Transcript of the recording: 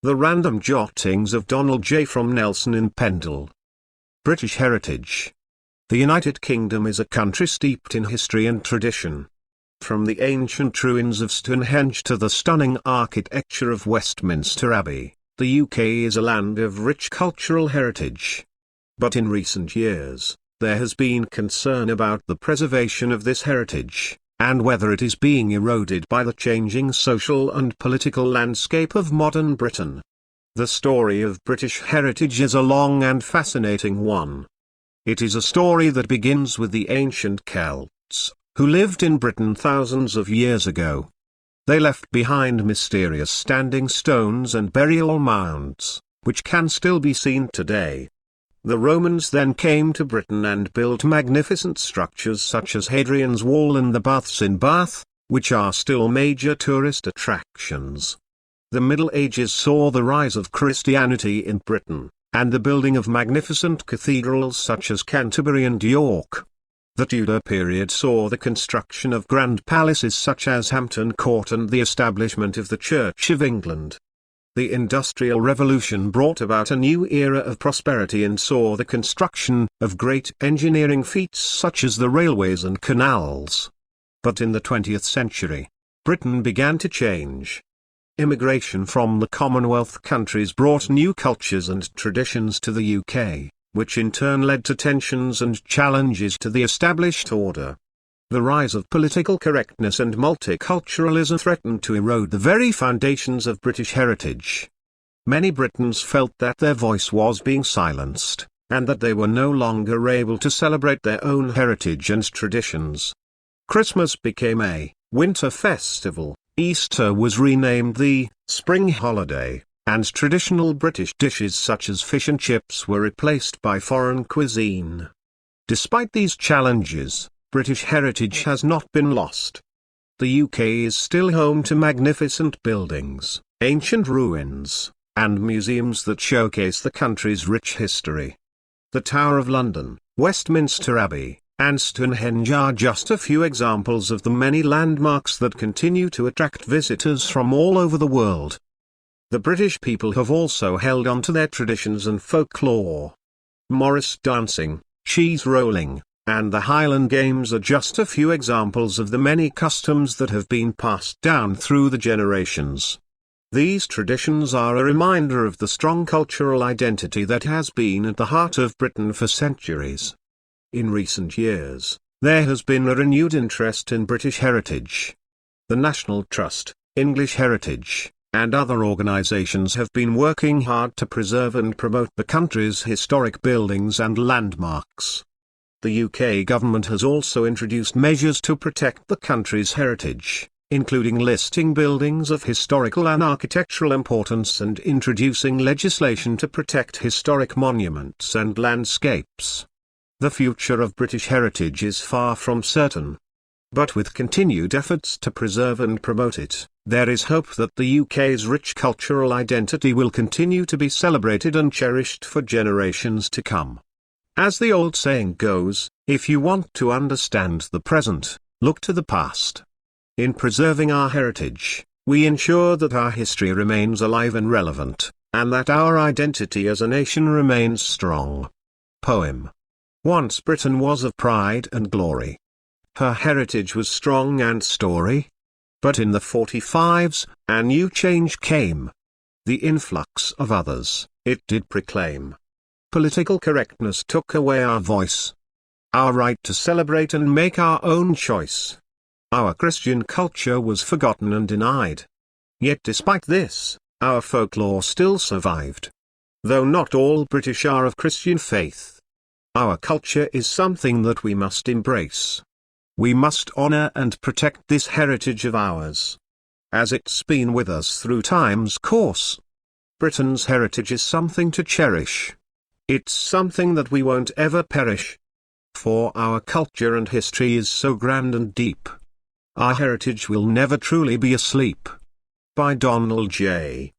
The Random Jottings of Donald J. from Nelson in Pendle. British Heritage. The United Kingdom is a country steeped in history and tradition. From the ancient ruins of Stonehenge to the stunning architecture of Westminster Abbey, the UK is a land of rich cultural heritage. But in recent years, there has been concern about the preservation of this heritage, and whether it is being eroded by the changing social and political landscape of modern Britain. The story of British heritage is a long and fascinating one. It is a story that begins with the ancient Celts, who lived in Britain thousands of years ago. They left behind mysterious standing stones and burial mounds, which can still be seen today. The Romans then came to Britain and built magnificent structures such as Hadrian's Wall and the Baths in Bath, which are still major tourist attractions. The Middle Ages saw the rise of Christianity in Britain, and the building of magnificent cathedrals such as Canterbury and York. The Tudor period saw the construction of grand palaces such as Hampton Court and the establishment of the Church of England. The Industrial Revolution brought about a new era of prosperity and saw the construction of great engineering feats such as the railways and canals. But in the 20th century, Britain began to change. Immigration from the Commonwealth countries brought new cultures and traditions to the UK, which in turn led to tensions and challenges to the established order. The rise of political correctness and multiculturalism threatened to erode the very foundations of British heritage. Many Britons felt that their voice was being silenced, and that they were no longer able to celebrate their own heritage and traditions. Christmas became a winter festival, Easter was renamed the spring holiday, and traditional British dishes such as fish and chips were replaced by foreign cuisine. Despite these challenges, British heritage has not been lost. The UK is still home to magnificent buildings, ancient ruins, and museums that showcase the country's rich history. The Tower of London, Westminster Abbey, and Stonehenge are just a few examples of the many landmarks that continue to attract visitors from all over the world. The British people have also held on to their traditions and folklore. Morris dancing, cheese rolling, and the Highland Games are just a few examples of the many customs that have been passed down through the generations. These traditions are a reminder of the strong cultural identity that has been at the heart of Britain for centuries. In recent years, there has been a renewed interest in British heritage. The National Trust, English Heritage, and other organisations have been working hard to preserve and promote the country's historic buildings and landmarks. The UK government has also introduced measures to protect the country's heritage, including listing buildings of historical and architectural importance and introducing legislation to protect historic monuments and landscapes. The future of British heritage is far from certain. But with continued efforts to preserve and promote it, there is hope that the UK's rich cultural identity will continue to be celebrated and cherished for generations to come. As the old saying goes, if you want to understand the present, look to the past. In preserving our heritage, we ensure that our history remains alive and relevant, and that our identity as a nation remains strong. Poem. Once Britain was of pride and glory. Her heritage was strong and story. But in the 45s, a new change came. The influx of others, it did proclaim. Political correctness took away our voice. Our right to celebrate and make our own choice. Our Christian culture was forgotten and denied. Yet despite this, our folklore still survived. Though not all British are of Christian faith. Our culture is something that we must embrace. We must honor and protect this heritage of ours. As it's been with us through time's course. Britain's heritage is something to cherish. It's something that we won't ever perish. For our culture and history is so grand and deep. Our heritage will never truly be asleep. By Donald J.